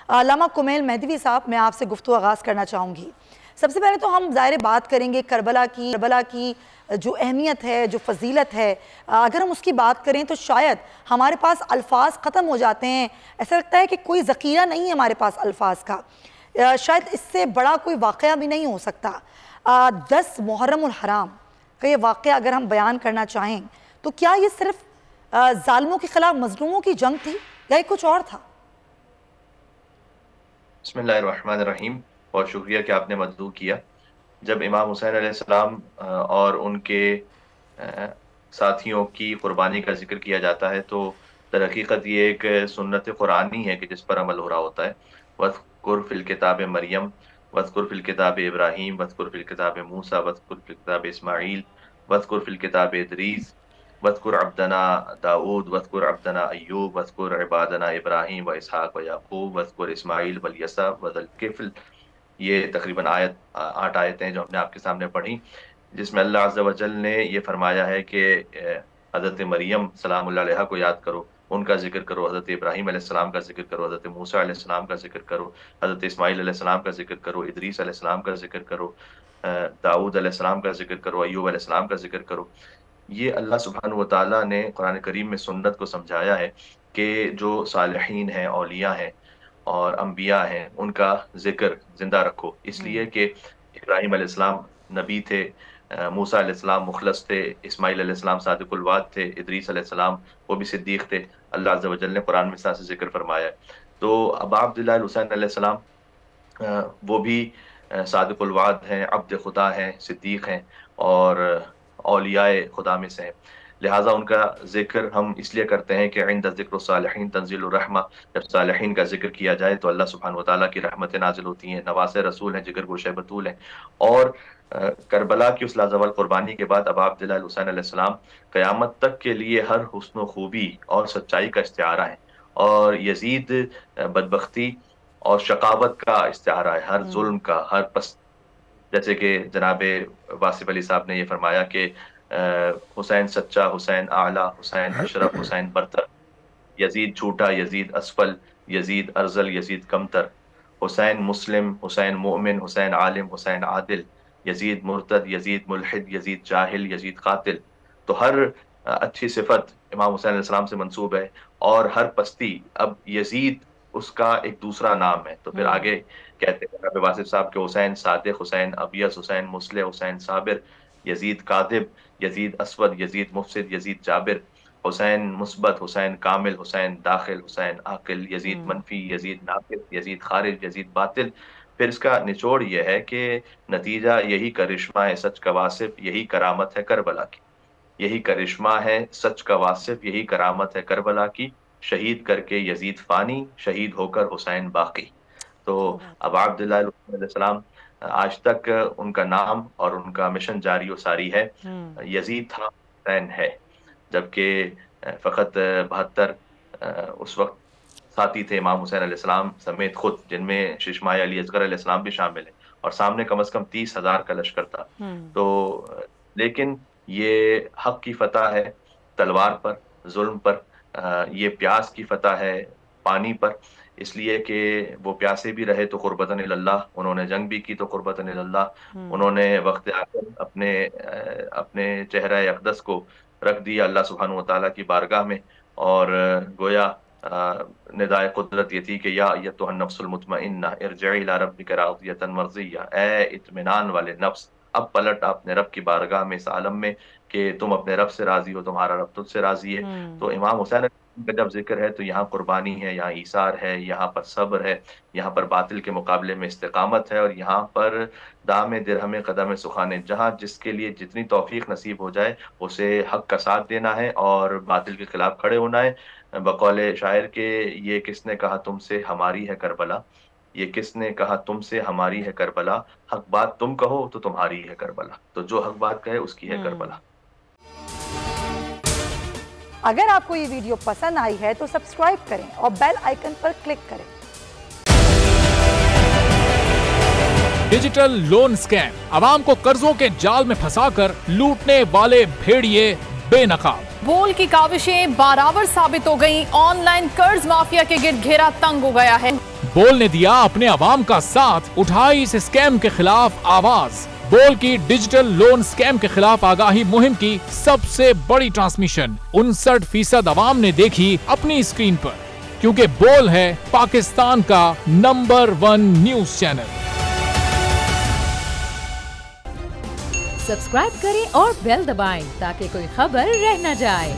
علامہ کمیل مہدوی صاحب، میں آپ سے گفتگو آغاز کرنا چاہوں گی۔ سب سے پہلے تو ہم ظاہر بات کریں گے کربلا کی جو اہمیت ہے، جو فضیلت ہے، اگر ہم اس کی بات کریں تو شاید ہمارے پاس الفاظ ختم ہو جاتے ہیں۔ ایسا لگتا ہے کہ کوئی ذخیرہ نہیں ہے ہمارے پاس الفاظ کا، شاید اس سے بڑا کوئی واقعہ بھی نہیں ہو سکتا۔ 10 محرم الحرام کا یہ واقعہ اگر ہم بیان کرنا چاہیں تو کیا یہ صرف ظالموں کے خلاف مظلوموں کی جنگ تھی یا یہ کچھ اور تھا؟ بسم اللہ الرحمن الرحیم۔ بہت شکریہ کہ آپ نے مدعو کیا۔ جب امام حسین علیہ السلام اور ان کے ساتھیوں کی قربانی کا ذکر کیا جاتا ہے تو در حقیقت یہ ایک سنت قرآنی ہے کہ جس پر عمل ہو رہا ہوتا ہے۔ وَاذْكُرْ فِي الْكِتَابِ مریم، وَاذْكُرْ فِي الْكِتَابِ ابراہیم، وَاذْكُرْ فِي الْكِتَابِ موسیٰ، وَاذْكُرْ فِي الْكِتَابِ اسماعیل، وَاذْكُرْ فِي الْكِتَابِ ادریس، وَاذْكُرْ عبدنا داؤد، وَاذْكُرْ عبدنا ایوب، وَاذْكُرْ عبادنا ابراہیم واسحاق ویعقوب، وَاذْكُرْ اسماعیل والیسع وذی الکفل۔ یہ تقریباً 8 آیتیں جو ہم نے آپ کے سامنے پڑھی، جس میں اللہ عز و جل نے یہ فرمایا ہے کہ حضرت مریم سلام اللہ علیہا کو یاد کرو، ان کا ذکر کرو، حضرت ابراہیم علیہ السلام کا ذکر کرو، حضرت موسیٰ علیہ السلام کا ذکر کرو، حضرت اسماعیل علیہ السلام کا ذکر کرو، ادریس علیہ السلام کا ذکر کرو، داؤد علیہ السلام کا ذکر کرو، ایوب علیہ السلام کا ذکر کرو۔ یہ اللہ سبحانہ و تعالیٰ نے قرآن کریم میں سنت کو سمجھایا ہے کہ جو صالحین ہیں، اولیاء ہیں اور انبیاء ہیں، ان کا ذکر زندہ رکھو، اس لیے کہ ابراہیم علیہ السلام نبی تھے، موسیٰ علیہ السلام مخلص تھے، اسماعیل علیہ السلام صادق الوعد تھے، ادریس علیہ السلام وہ بھی صدیق تھے۔ اللہ عز و جل نے قرآن میں سے ذکر فرمایا ہے۔ تو ابا عبداللہ الحسین علیہ السلام وہ بھی صادق الوعد ہیں، عبد خدا ہیں، صدیق ہیں اور اولیاء خدا میں سے ہیں۔ لہٰذا ان کا ذکر ہم اس لیے کرتے ہیں کہ عند ذکر الصالحین تنزل الرحمہ، جب صالحین کا ذکر کیا جائے تو اللہ سبحانہ وتعالیٰ کی رحمتیں نازل ہوتی ہیں، نواسے رسول ہیں، جگر گوشہ بطول ہیں۔ اور کربلا کی اس لازوال قربانی کے بعد ابا عبداللہ الحسین علیہ السلام قیامت تک کے لیے ہر حسن و خوبی اور سچائی کا استعارہ ہے، اور یزید بدبختی اور شقاوت کا استعارہ ہے، ہر ظلم کا، ہر پست، جیسے کہ جناب واصف علی صاحب نے یہ فرمایا کہ حسین سچا، حسین اعلیٰ، حسین اشرف، حسین برتر، یزید جھوٹا، یزید اسفل، یزید ارذل، یزید کمتر، حسین مسلم، حسین مومن، حسین عالم، حسین عادل، یزید مرتد، یزید ملحد، یزید جاہل، یزید قاتل۔ تو ہر اچھی صفت امام حسین علیہ السلام سے منسوب ہے، اور ہر پستی اب یزید اس کا ایک دوسرا نام ہے۔ تو پھر آگے کہتے ہیں جناب واصف صاحب کہ حسین صادق، حسین ابیض، حسین مصلح، حسین صابر، یزید کاذب، یزید اسود، یزید مفسد، یزید جابر، حسین مثبت، حسین کامل، حسین داخل، حسین عاقل، یزید منفی، یزید ناقص، یزید خارج، یزید باطل۔ پھر اس کا نچوڑ یہ ہے کہ نتیجہ یہی کرشمہ ہے سچ کا واصف، یہی کرامت ہے کربلا کی، یہی کرشمہ ہے سچ کا واصف، یہی کرامت ہے کربلا کی، شہید کر کے یزید فانی، شہید ہو کر حسین باقی۔ تو ابا عبداللہ علیہ السلام آج تک ان کا نام اور ان کا مشن جاری و ساری ہے۔ یزید تھا، حسین ہے، جبکہ فقط 72 اس وقت ساتھی تھے امام حسین علیہ السلام سمیت خود، جن میں ششمائے علی اصغر علیہ السلام بھی شامل ہیں، اور سامنے کم از کم 30,000 کا لشکر تھا۔ تو لیکن یہ حق کی فتح ہے تلوار پر، ظلم پر، یہ پیاس کی فتح ہے پانی پر، اس لیے کہ وہ پیاسے بھی رہے تو قربتاً اللہ، انہوں نے جنگ بھی کی تو قربتاً اللہ، انہوں نے وقت آخر اپنے چہرہ اقدس کو رکھ دیا اللہ سبحانہ وتعالیٰ کی بارگاہ میں، اور گویا ندائے قدرت یہ تھی کہ یا ایتھا النفس المطمئنہ ارجعی الی ربک راضیۃ مرضیہ، اے اطمینان والے نفس، اب پلٹ اپنے رب کی بارگاہ میں اس عالم میں کہ تم اپنے رب سے راضی ہو، تمہارا رب تجھ سے راضی ہے۔ تو امام حسین کا جب ذکر ہے تو یہاں قربانی ہے، یہاں ایثار ہے، یہاں پر صبر ہے، یہاں پر باطل کے مقابلے میں استقامت ہے، اور یہاں پر دام درہم قدم سخانے، جہاں جس کے لیے جتنی توفیق نصیب ہو جائے اسے حق کا ساتھ دینا ہے اور باطل کے خلاف کھڑے ہونا ہے۔ بقول شاعر کے یہ کس نے کہا تم سے ہماری ہے کربلا، یہ کس نے کہا تم سے ہماری ہے کربلا، حق بات تم کہو تو تمہاری ہے کربلا، تو جو حق بات کہے اس کی ہے کربلا۔ اگر آپ کو یہ ویڈیو پسند آئی ہے تو سبسکرائب کریں اور بیل آئیکن پر کلک کریں۔ ڈیجیٹل لون سکیم، عوام کو قرضوں کے جال میں پھنسا کر لوٹنے والے بھیڑیے بے نقاب۔ بول کی کاوشیں برابر ثابت ہو گئیں، آن لائن قرض مافیا کے گرد گھیرا تنگ ہو گیا ہے۔ بول نے دیا اپنے عوام کا ساتھ، اٹھائی اس اسکیم کے خلاف آواز۔ بول کی ڈیجیٹل لون اسکیم کے خلاف آگاہی مہم کی سب سے بڑی ٹرانسمیشن 59% عوام نے دیکھی اپنی اسکرین پر، کیونکہ بول ہے پاکستان کا نمبر 1 نیوز چینل۔ سبسکرائب کریں اور بیل دبائیں تاکہ کوئی خبر رہ نہ جائے۔